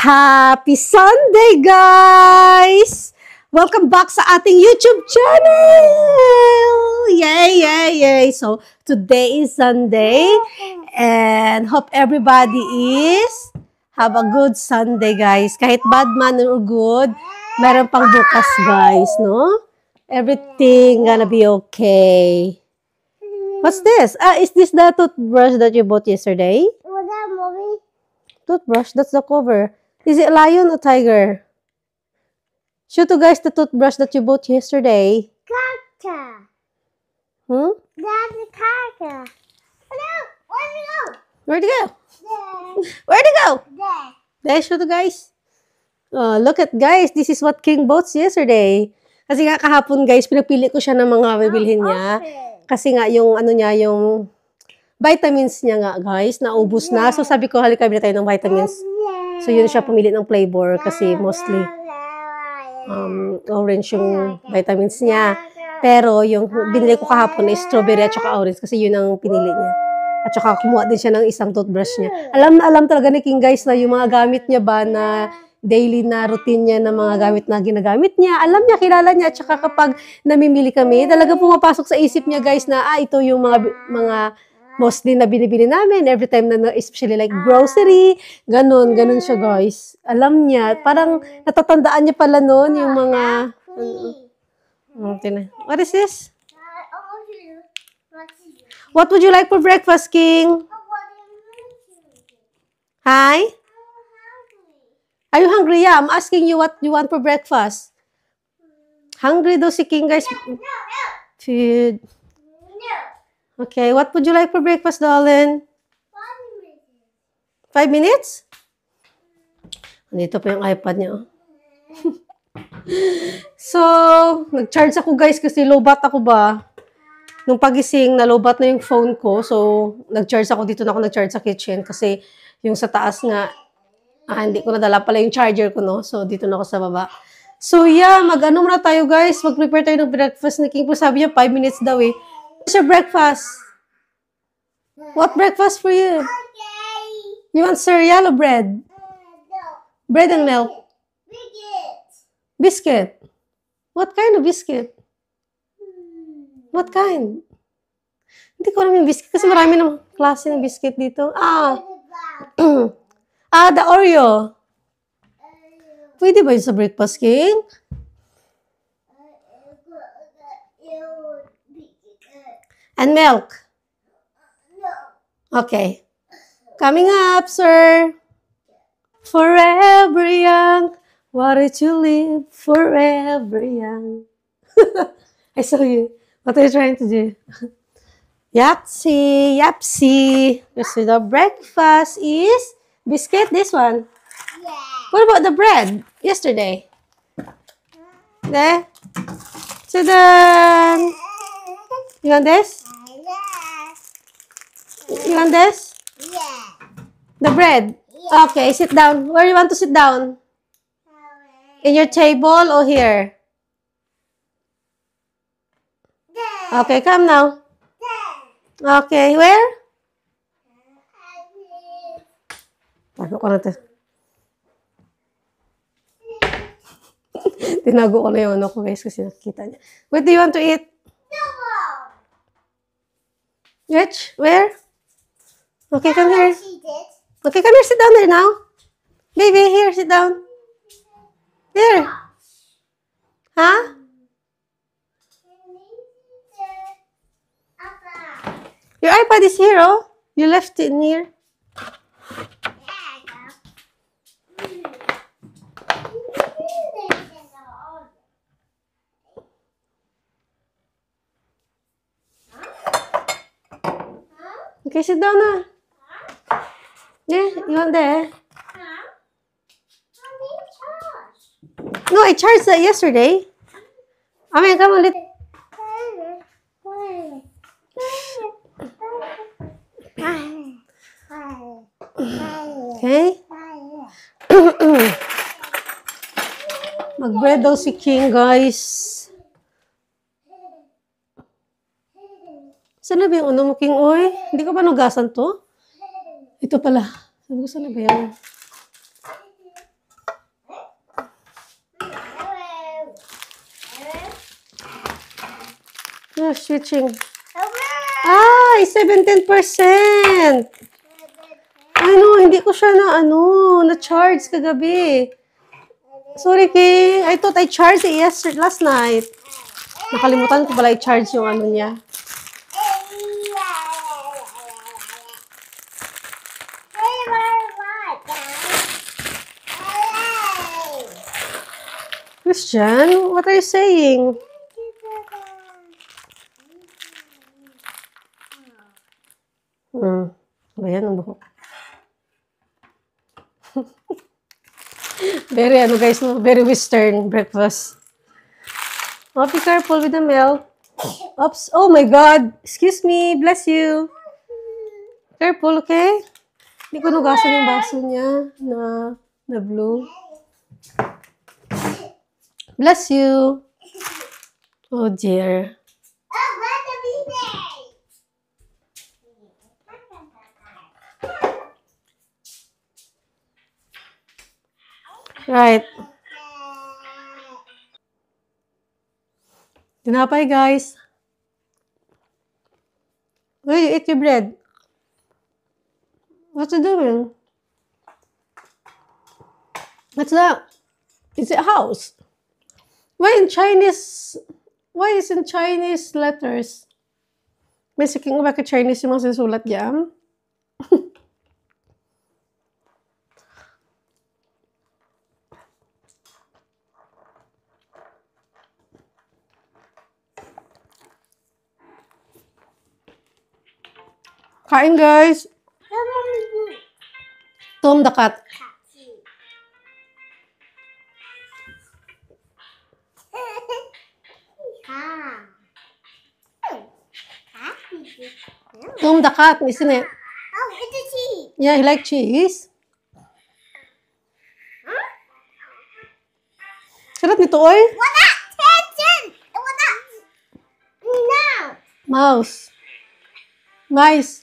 Happy Sunday, guys! Welcome back sa ating YouTube channel! Yay, yay, yay! So, today is Sunday and hope everybody have a good Sunday, guys. Kahit bad man or good, meron pang bukas, guys, no? Everything gonna be okay. What's this? Is this the toothbrush that you bought yesterday? Was that movie? Toothbrush? That's the cover. Is it a lion or tiger? Show to guys the toothbrush that you bought yesterday. Character. That's a character. No, where'd it go? Where'd it go? There. Where'd it go? There. There, show to guys. Look at guys. This is what King bought yesterday. Kasi nga kahapon guys, pinapili ko siya ng mga bibilhin niya. Kasi nga yung ano niya, yung vitamins niya nga guys, naubos na. So sabi ko, halika bili tayo ng vitamins. So yun siya pumili ng flavor kasi mostly orange yung vitamins niya. Pero yung binili ko kahapon ay strawberry at saka orange kasi yun ang pinili niya. At saka kumuha din siya ng isang toothbrush niya. Alam na alam talaga ni King guys na yung mga gamit niya ba na daily na routine niya na mga gamit na ginagamit niya. Alam niya, kilala niya. At saka kapag namimili kami, talaga pumapasok sa isip niya guys na ito yung mga mostly na binibili namin. Every time na, especially like grocery, ganun siya guys. Alam niya, parang natatandaan niya pala noon yung mga... What is this? What would you like for breakfast, King? Hi? Are you hungry? Yeah, I'm asking you what you want for breakfast. Hungry daw si King, guys. Food. Okay, what would you like for breakfast, darling? 5 minutes? Dito pa yung iPad niya. So, nag-charge ako guys kasi low-bat ako ba. Nung pagising, na-low-bat na yung phone ko. So, nag-charge ako. Dito na ako nag-charge sa kitchen kasi yung sa taas nga, hindi ko nadala pala yung charger ko, no? So, dito na ako sa baba. So, yeah, mag-ano muna tayo guys. Mag-prepare tayo ng breakfast ni King. Sabi niya, 5 minutes daw eh. What's your breakfast? What breakfast for you? Okay. You want cereal or bread? No. Bread and milk. Biscuit. What kind of biscuit? What kind? Hindi ko alam yung biscuit kasi marami ng klase ng biscuit dito. The Oreo. Pwede ba yun sa breakfast, King? And milk. Okay. Coming up, sir. Forever young. Why did you live forever young? I saw you. What are you trying to do? Yapsi, yapsi. So the breakfast is biscuit, this one. Yeah. What about the bread yesterday? There. So then, you want this? You want this? Yeah. The bread? Yeah. Okay, sit down. Where you want to sit down? In your table or here? Okay, come now. Okay, where? Tago ko na ito. Tinago ko na yung ano ko guys kasi nakikita niya. What do you want to eat? Which? Where? Okay, come here. Okay, come here. Sit down there now. Baby, here, sit down. There. Huh? Your iPad is here, oh. You left it in here. Okay, sit down now. Yeah, you want there? No, I charged that yesterday. I mean, come on, okay. Mag-bread daw si King, guys. Saan na ba yung ano mo, King? Oy, hindi ko pa nugasan to? Ito pala. Sabi ko, saan na ba yan? Oh, switching. Ay, 17%. Ano, hindi ko siya na-charge kagabi. Sorry, Kay. I thought I charged it last night. Nakalimutan ko pala i-charge yung ano niya. Christian, what are you saying? Ba yan ang buhok? Very, guys, no? Very Western breakfast. Oh, be careful with the milk. Oops. Oh my God. Excuse me. Bless you. Careful, okay? Hindi ko nugasan yung baso niya na blue. Bless you. Oh dear. Right. Tinapay, guys. Oh, you eat your bread. What's it doing? What's that? Is it a house? Why in Chinese? Why is in Chinese letters? May siking ba ka Chinese yung mga sinusulat diyan? Kain, guys. Tom the cat. Tom the cat, isn't it? Oh, it's a cheese. Yeah, he like cheese. Sarap nito, oy. What that? Attention! What that? No. Mouse. Mice.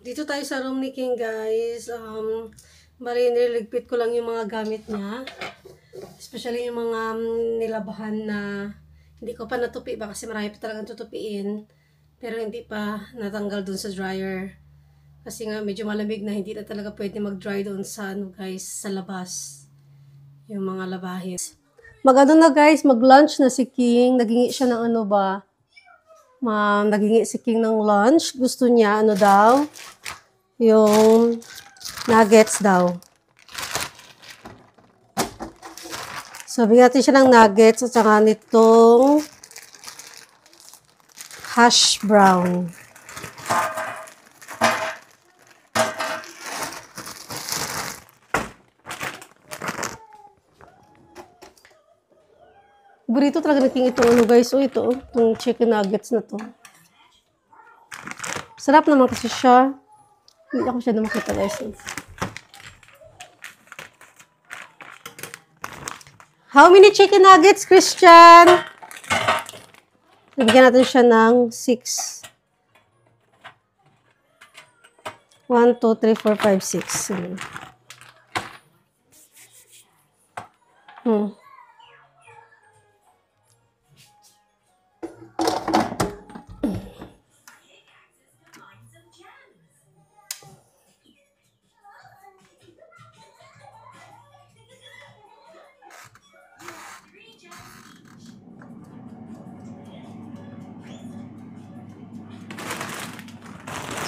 Dito tayo sa room ni King, guys. Bali, niligpit ko lang yung mga gamit niya. Especially yung mga nilabahan na hindi ko pa natupi ba kasi marami pa talagang tutupiin. Pero hindi pa natanggal dun sa dryer. Kasi nga medyo malamig na hindi na talaga pwede mag-dry doon sa guys, sa labas. Yung mga labahin. Mag-ano na guys, mag-lunch na si King. Nagingi siya ng ano ba? Nagingi si King ng lunch. Gusto niya, ano daw? Yung nuggets daw. So, bigyan natin siya ng nuggets at saka nitong hash brown. Burrito talaga naging itong ano guys. O ito, itong chicken nuggets na to. Sarap naman kasi siya. Hindi ako siya na makita guys. How many chicken nuggets, Christian? Bigyan natin siya ng 6. 1, 2, 3, 4, 5, 6.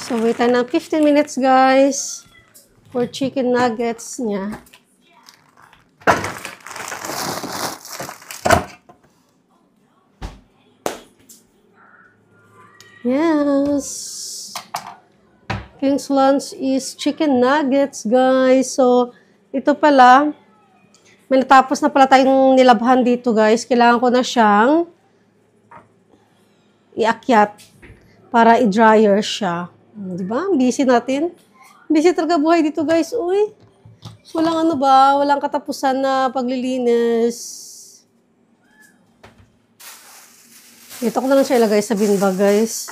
So, wait tayo ng 15 minutes, guys, for chicken nuggets niya. Yes. King's lunch is chicken nuggets, guys. So, ito pala, may natapos na pala tayong nilabhan dito, guys. Kailangan ko na siyang iakyat para i-dryer siya. Diba? Busy natin. Busy talaga buhay dito, guys. Uy. Walang ano ba? Walang katapusan na paglilinis. Dito ko na lang siya ilagay sa bin bag, guys.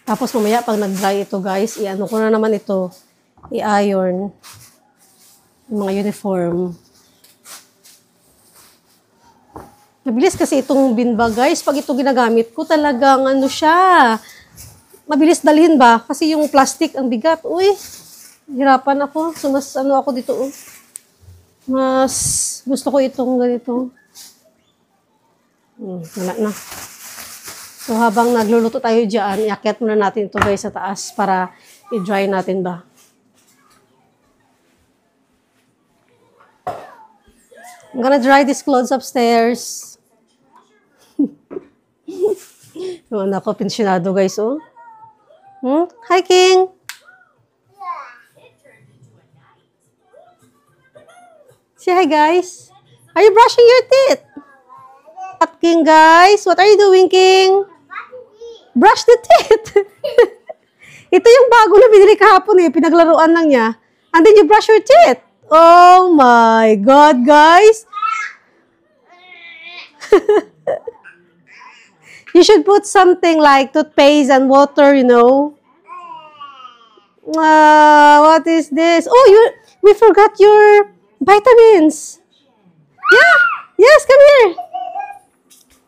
Tapos mamaya, pag nag-dry ito, guys, i-ano ko na naman ito. I-iron. Yung mga uniform. Mabilis kasi itong bin bag, guys. Pag ito ginagamit ko, talagang ano siya. Mabilis dalhin ba? Kasi yung plastic, ang bigat. Uy, hirapan ako. So, mas ano ako dito. Mas gusto ko itong ganito. Wala na. So, habang nagluluto tayo dyan, iakyat muna natin ito, guys, sa taas para i-dry natin ba. I'm gonna dry these clothes upstairs. Yung anak ko, pensionado, guys, oh. Hi, King! Say hi, guys. Are you brushing your teeth? At King, guys. What are you doing, King? Brush the teeth. Ito yung bago na binili kahapon, eh. Pinaglaruan lang niya. And then you brush your teeth. Oh, my God, guys. You should put something like toothpaste and water, you know. What is this? Oh, we forgot your vitamins. Yeah. Yes, come here.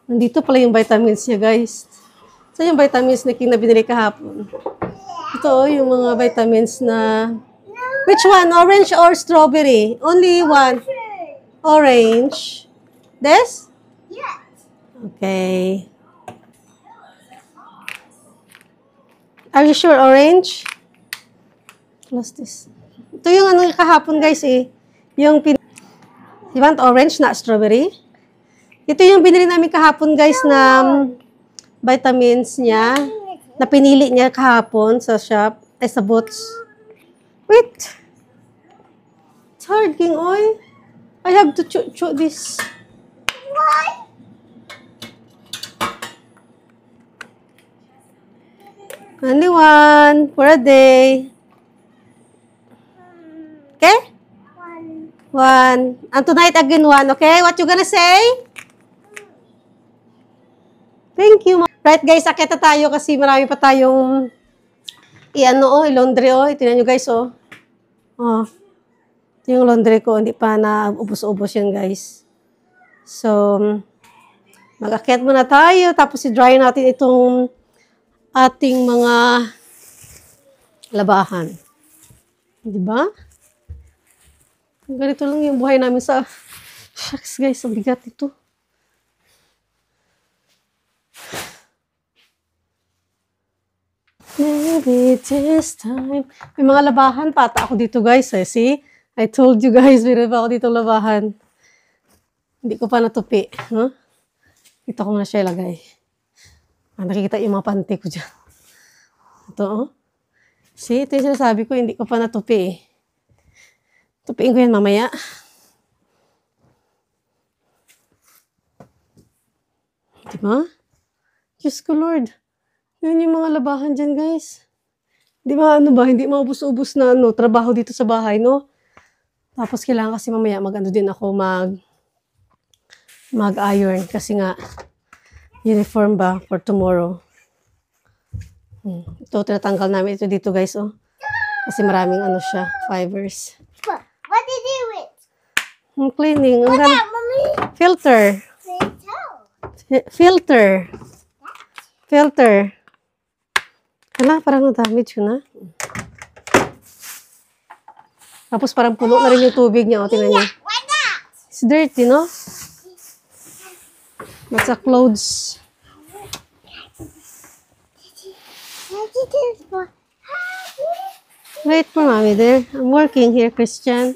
Nandito pala yung vitamins niya, guys. So, yung vitamins na King na binili kahapon. Ito, yung mga vitamins na... Which one? Orange or strawberry? Only one. Orange. This? Yes. Okay. Are you sure orange? Close this. Ito yung ano kahapon, guys, eh. Yung you want orange, not strawberry? Ito yung binili namin kahapon, guys, na vitamins niya. Na pinili niya kahapon sa shop. Sa Boots. Wait. It's hard, King Oy. I have to chew this. Why? Only one for a day. Okay? One. And tonight again one, okay? What you gonna say? Thank you. Right, guys, akita tayo kasi marami pa tayong i-laundry, oh. Tingnan nyo, guys, oh. Oh. Ito yung laundry ko. Hindi pa na ubos-ubos yan, guys. So, mag-akyat muna tayo. Tapos i-dry natin itong ating mga labahan. Diba? Ganito lang yung buhay namin sa... Shucks guys, ang bigat ito. Maybe this time. May mga labahan pata ako dito guys. See? I told you guys, meron pa ako dito labahan. Hindi ko pa natupi. Huh? Ito ko muna siya ilagay. Nakikita yung mga panty ko dyan. Ito oh. See, ito yung sinasabi ko, hindi ko pa natupi eh. Tupiin ko yan mamaya. Diba? Diyos ko Lord. Yan yung mga labahan dyan guys. Di ba ano ba, hindi maubos-ubos na ano, trabaho dito sa bahay, no? Tapos kailangan kasi mamaya mag-ano din ako, mag-iron. Kasi nga, uniform ba for tomorrow. Ito, tinatanggal namin ito dito guys, oh. Kasi maraming ano siya, fibers. What did you do it? Cleaning. What that, mommy? Filter. Filter. Filter. Hala, parang na-damage yun, ha? Tapos parang puno na rin yung tubig niya. O, tingnan niyo. Why not? It's dirty, no? That's a clothes. Wait for mommy there. I'm working here, Christian.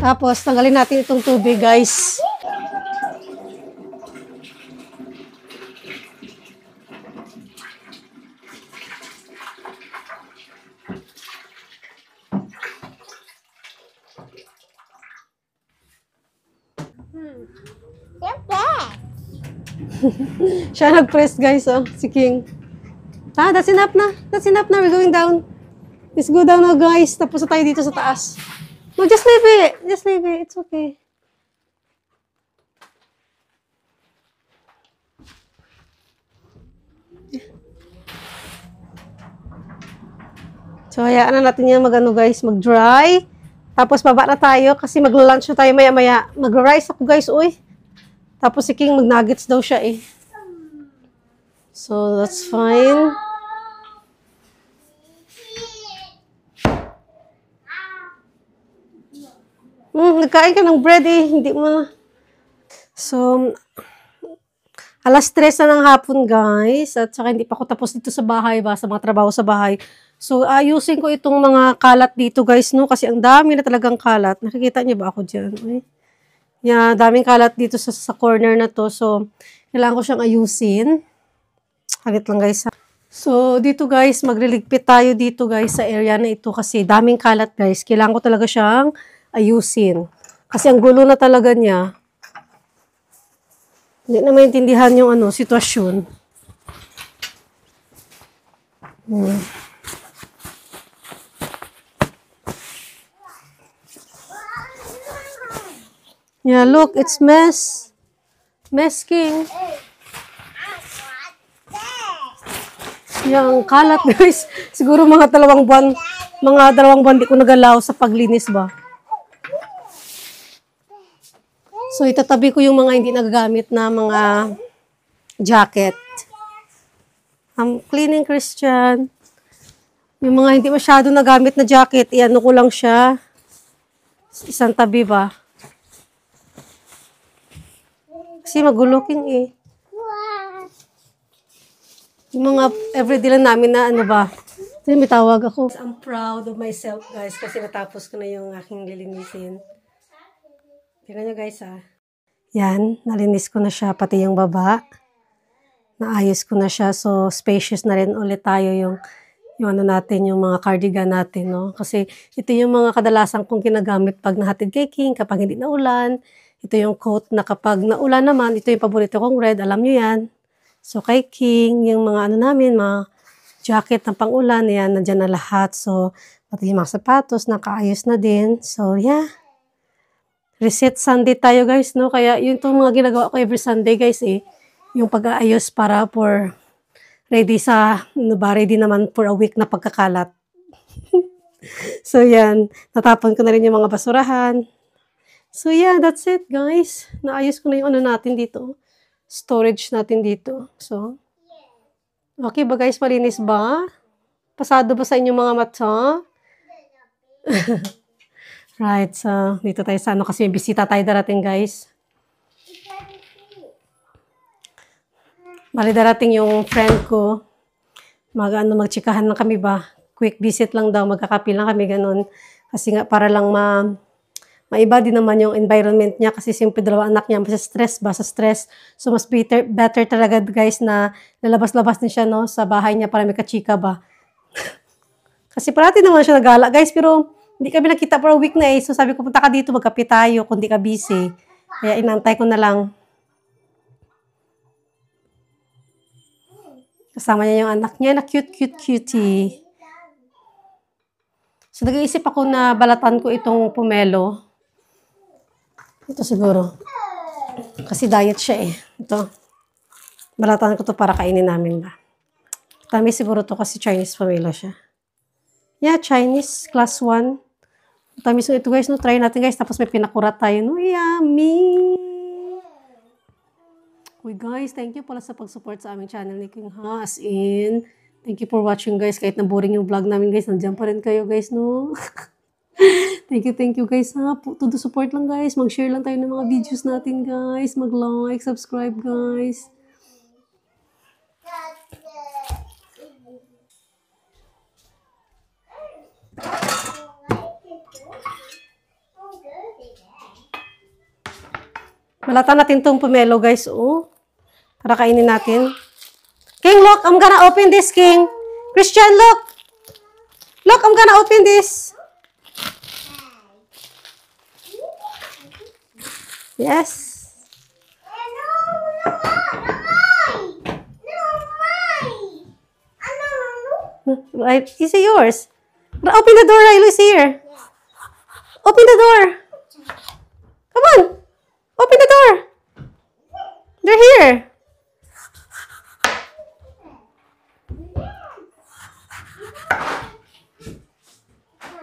Tapos, tanggalin natin itong tubig, guys. You're bad. Siya nag-press, guys, oh. Si King. That's enough na. That's enough na. We're going down. Let's go down now, guys. Tapos na tayo dito sa taas. No, just leave it. Just leave it. It's okay. So, hayaan na natin yan mag-ano, guys, mag-dry. Tapos, baba na tayo kasi mag-lunch na tayo maya-maya. Mag-rice ako, guys, uy. Tapos, si King mag-nuggets daw siya, eh. So, that's fine. Nagkain ka ng bread eh. Hindi mo na. So, alas 3 na ng hapon guys. At saka hindi pa ako tapos dito sa bahay ba. Sa mga trabaho sa bahay. So, ayusin ko itong mga kalat dito guys. No? Kasi ang dami na talagang kalat. Nakikita niyo ba ako dyan? Ay. Yeah, daming kalat dito sa corner na to. So, kailangan ko siyang ayusin. Hagit lang guys ha. So, dito guys, magliligpit tayo dito guys sa area na ito. Kasi daming kalat guys. Kailangan ko talaga siyang ayusin. Kasi ang gulo na talaga niya. Hindi na maintindihan yung ano, sitwasyon. Yeah, look, it's mess. Mess, King. Yung kalat, guys. Siguro mga 2 buwan, di ko nagalaw sa paglinis ba. So, itatabi ko yung mga hindi nagagamit na mga jacket. I'm cleaning, Christian. Yung mga hindi masyado nagamit na jacket, iano ko lang siya. Isang tabi ba? Kasi magulo, King eh. Yung mga everyday lang namin na ano ba. Kasi may tawag ako. I'm proud of myself, guys. Kasi natapos ko na yung aking lilinisin. Tingnan nyo guys ha. Yan, nalinis ko na siya pati yung baba. Naayos ko na siya. So, spacious na rin ulit tayo yung ano natin, yung mga cardigan natin, no? Kasi ito yung mga kadalasan kong ginagamit pag nahatid kay King, kapag hindi naulan. Ito yung coat na kapag naulan naman, ito yung paborito kong red, alam nyo yan. So, kay King, yung mga ano namin, mga jacket ng pang-ulan, yan, nandyan na lahat. So, pati yung mga sapatos, nakaayos na din. So, yeah. Reset Sunday tayo guys, no? Kaya yun itong mga ginagawa ko every Sunday guys eh. Yung pag-aayos para for ready ready naman for a week na pagkakalat. So yan, natapon ko na rin yung mga basurahan. So yeah, that's it guys. Naayos ko na yung ano natin dito. Storage natin dito. So, Okay ba guys? Malinis ba? Pasado ba sa inyong mga mata? Right, so dito tayo sa ano kasi may bisita tayo darating guys. Bali darating yung friend ko. Magchikahan lang kami ba? Quick visit lang daw, magkakape lang kami ganun. Kasi nga para lang maiba din naman yung environment niya kasi simple dalawa anak niya, sa stress. So mas better talaga guys na lalabas-labas din siya no sa bahay niya para may kachika ba. Kasi parati naman siya nagala guys pero hindi kami nakita for a week na eh. So sabi ko punta ka dito magkape tayo kung di ka busy. Kaya inantay ko na lang. Kasama niya yung anak niya na cute cutie. So nag-iisip ako na balatan ko itong pomelo. Ito siguro. Kasi diet siya eh. Ito. Balatan ko to para kainin namin ba. Tamis siguro to kasi Chinese pomelo siya. Yeah, Chinese class 1. Tamis ito guys, no? Try natin guys. Tapos may pinakurat tayo. No, yummy! Uy guys, thank you pala sa pag-support sa aming channel ni King ha. As in, thank you for watching guys. Kahit na boring yung vlog namin guys, nandiyan pa rin kayo guys, no? Thank you guys ha. Todo support lang guys. Mag-share lang tayo ng mga videos natin guys. Mag-like, subscribe guys. Balatan natin tong pomelo, guys. Oh. Para kainin natin. King, look. I'm gonna open this, King. Christian, look. Look, I'm gonna open this. Yes. Right. Is it yours? Open the door, Rilo. It's here. Open the door. Come on. Open the door. They're here.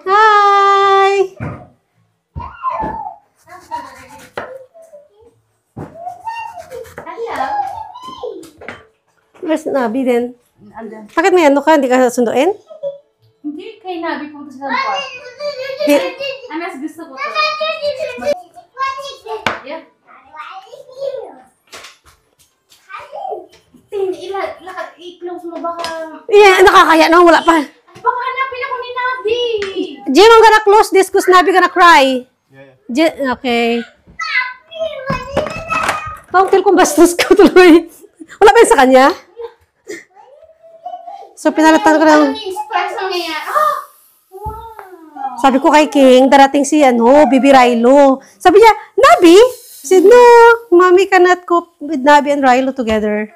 Hi. Hello. Where's Nabi then? Andun. Bakit may ano ka? Hindi ka sunduin? Hindi, kay Nabi pumunta sa park. Ay, mas gusto ko to. Yeah. I-close mo baka... Yeah, nakakaya naman. Wala pa. Baka hanapin ako ni Nabi. Jim, I'm gonna close this because Nabi gonna cry. Okay. Pang feel kong bastos ko tuloy. Wala pa yun sa kanya? So, pinalatan ko lang. Express ang ngayon. Ah! Wow! Sabi ko kay King, darating si Bibi Rilo. Sabi niya, Nabi? I said, no, Mommy cannot cope with Nabi and Rilo together.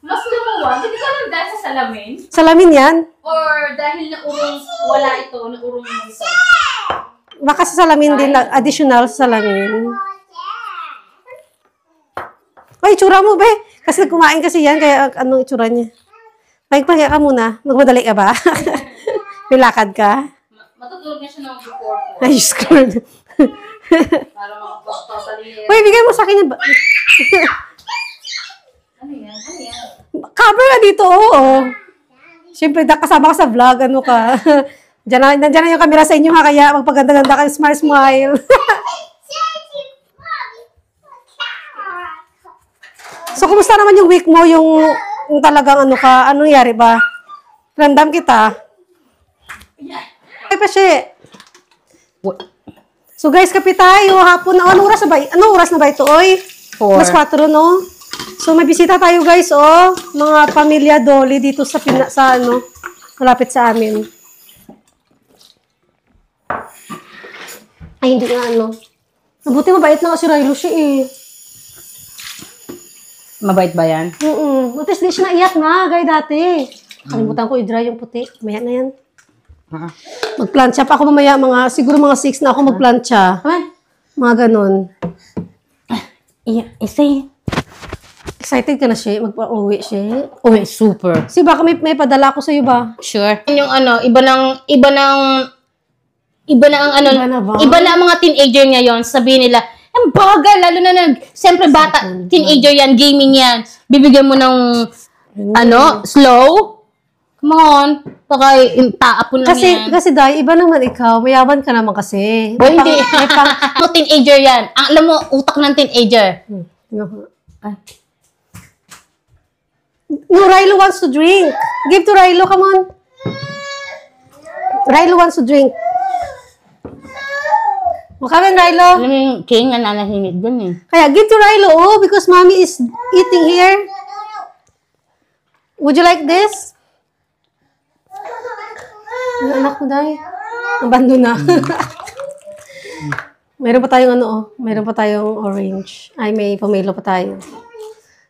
Mas lumuwag, hindi ka lang dahil sa salamin? Salamin yan. Or dahil naurong, wala ito, naurong yung isa? Baka sa salamin din, additional sa salamin. Ay, itsura mo, be. Kasi kumain kasi yan, kaya anong itsura niya? Pahinga ka muna. Magmadali ka ba? May lakad ka? Matutulog na siya ng before. Ay, scared. Para mga pagpapalir. Uy, bigay mo sa akin yan. Ano yan? Ano yan? Cover ka dito, oo. Siyempre, kasama ka sa vlog, ano ka. Nandiyan na yung camera sa inyo ha, kaya magpaganda-ganda ka, smile. So, kumusta naman yung week mo, yung talagang ano ka, anong nangyari ba? Random kita. Ay pa siya. So guys, kape tayo. Hapon na. Anong oras na ba? Anong oras na ba ito, oy? 4. Mas 4, no? So, may bisita tayo, guys, oh. Mga pamilya Dolly dito sa malapit sa amin. Ay, hindi nga, Mabuti mabait na kasi Rilo siya, eh. Mabait ba yan? At least di siya naiyak na, gaya dati. Kalimutan ko i-dry yung puti. Maya na yan. Magplancha pa ako mamaya, siguro mga 6 na ako magplancha. Mga ganon. Excited ka na siya? Magpa-uwi siya? Uy, super. Kasi baka may padala ko sa'yo ba? Sure. Yung iba na ang mga teenager ngayon, sabihin nila, ang bagal, lalo na siyempre bata, teenager yan, gaming yan. Bibigyan mo ng Ano? Slow? Come on. Baka taapon lang yan. Kasi dahil iba naman ikaw, mayaman ka naman kasi. Boy, hindi. No, teenager yan. Alam mo, utak ng teenager. Ay. No, Rilo wants to drink. Give to Rilo, come on. Rilo wants to drink. Come on, Rilo. Alam mo yung King na nanahimik dun eh. Kaya give to Rilo, because mommy is eating here. Would you like this? Ang anak mo dahil. Abando na. Meron pa tayong meron pa tayong orange. Ay, may pomelo pa tayo.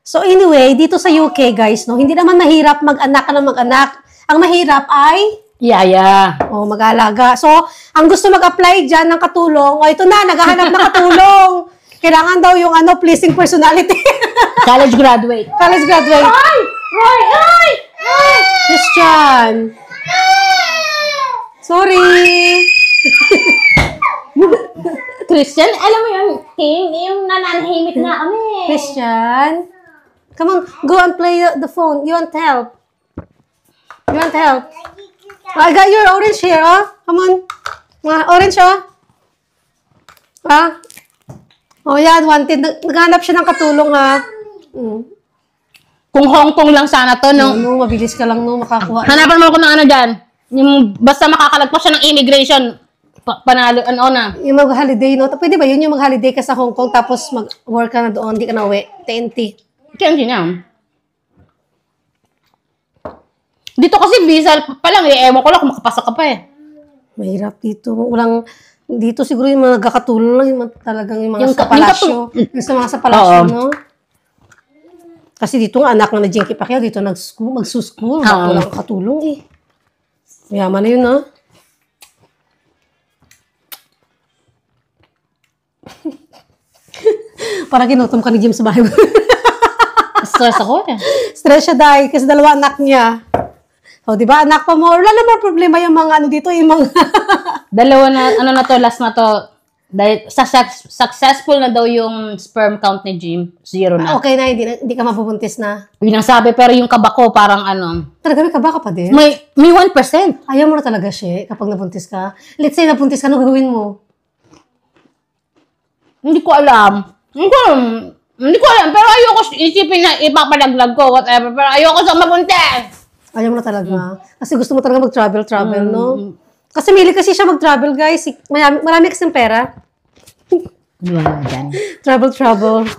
So anyway, dito sa UK guys, no, hindi naman mahirap mag-anak ka ng mag-anak. Ang mahirap ay Yaya. mag-alaga. So, ang gusto mag-apply dyan ng katulong, ito na, naghahanap ng katulong. Kailangan daw yung pleasing personality. College graduate. College graduate. Ay! Ay! Ay! Ay! Christian. Sorry. Christian, alam mo yun, King, yung nananahimik na kami. Christian. Come on, go and play the phone. You want help? You want help? I got your orange here, oh. Come on. Orange, oh. Oh, yan, wanted. Naghanap siya ng katulong, ha. Kung Hong Kong lang sana to, no? No, mabilis ka lang, no, makakuha. Hanapan mo ako ng ano dyan. Yung basta makakalagpas siya ng immigration, panalo, na. Yung mag-holiday, no? Pwede ba yun yung mag-holiday ka sa Hong Kong tapos mag-work ka na doon, hindi ka na uwi? TNT. Kaya niya. Dito kasi visa pa lang, ewan ko lang kung makapasok ka pa eh. Mahirap dito. Dito siguro yung mga nagkakatulong lang, yung talagang yung mga sa palasyo. Yung sa mga sa palasyo, no? Kasi dito nga, anak na Jinky Pacquiao, dito mag-school. Walang katulong eh. Mayaman na yun, no? Parang ginutom ka ni Jim sa bahay mo. Stress ako eh. Stress siya dahil kasi dalawa anak niya. O, di ba, anak pa mo. Wala naman problema yung mga dito, yung mga... Dalawa na, last na to. Dahil successful na daw yung sperm count ni Jim. 0 na. Okay na, hindi ka mapubuntis na. Yun ang sabi, pero yung kaba ko parang Talaga, may kaba ka pa din? May 1%. Ayaw mo na talaga siya kapag nabuntis ka. Let's say nabuntis ka, ano gagawin mo? Hindi ko alam. Pero ayoko isipin na ipapalaglag ko, whatever. Pero ayoko sa mabuntis. Ayaw mo na talaga. Kasi gusto mo talaga mag-travel, no? Kasi mili kasi siya mag-travel, guys. Marami kasing pera. Di ba nga dyan? Travel.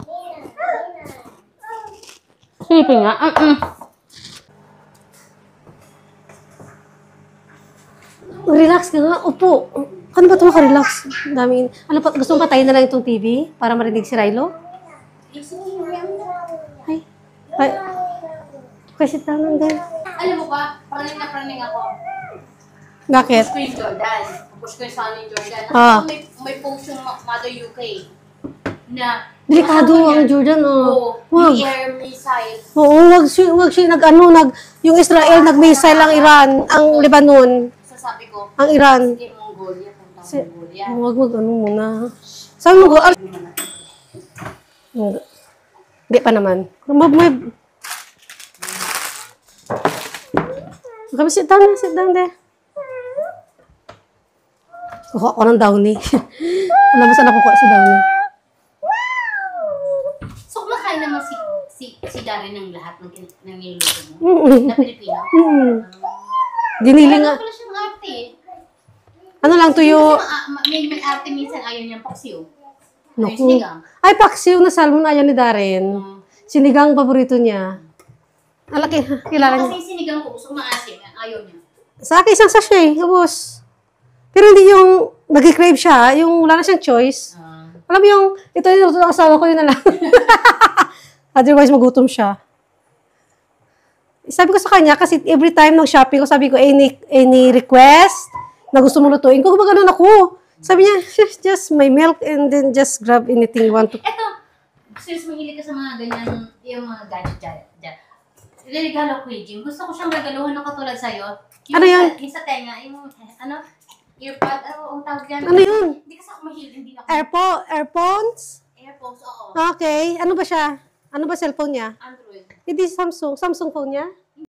Isipin nga. Relax ka nga. Upo. Ano ba ito maka-relax? Daming... Ano pa? Gusto mo patayin na lang itong TV para marinig si Rilo? Ay. Kasi tanong din. Alam mo ba, praning ako. Bakit? Push ko yung Jordan. Push ko yung Sunny Jordan. May post yung Mother UK na Delikado ang Jordan, may air missile. Oo, wag siya yung Israel nag-missile ang Iran, ang Lebanon, Sasabi ko, ang Iran. sige Mongolia, punta Mongolia. Wag muna. Saan mo go? Hindi pa naman. Sit down there. Kuha ko ng downy. Alam mo saan nakukuha si downy? So, kumakain naman si Darren ng lahat ng niluto mo? Na Pilipino? Dinili nga. Wala siyang arte eh. Ano lang tuyo? May arte minsan ayaw niyang paksiw. Naku. Ay, paksiw na salmon ayaw ni Darren. Sinigang paborito niya. Alaki, kilala niya. Kasi sinigang ko, gusto maasim. Ayaw niya. Sa akin, isang sachet. Ubus. Pero hindi yung nag-crave siya, yung wala na siyang choice. Alam mo yung, ito yung niluto ng asawa ko, yun na lang. Otherwise, magutom siya. Sabi ko sa kanya, kasi every time ng shopping ko, sabi ko, any request na gusto mo lutuin ko, gumaganon ako. Sabi niya, just my milk and then just grab anything you want to. Eto, since mahilig ka sa mga ganyan, yung mga gadget dyan. Regalo ko yung Jim. Gusto ko siyang regaluhan ng katulad sa'yo. Ano yun? Yung sa tenga, yung earpod, ang tawag yan. Ano yun? Hindi kasi ako mahilig, hindi ako. Earphones? Airpods, oo. Okay. Ano ba siya? Ano ba cellphone niya? Android. Hindi Samsung. Samsung phone niya?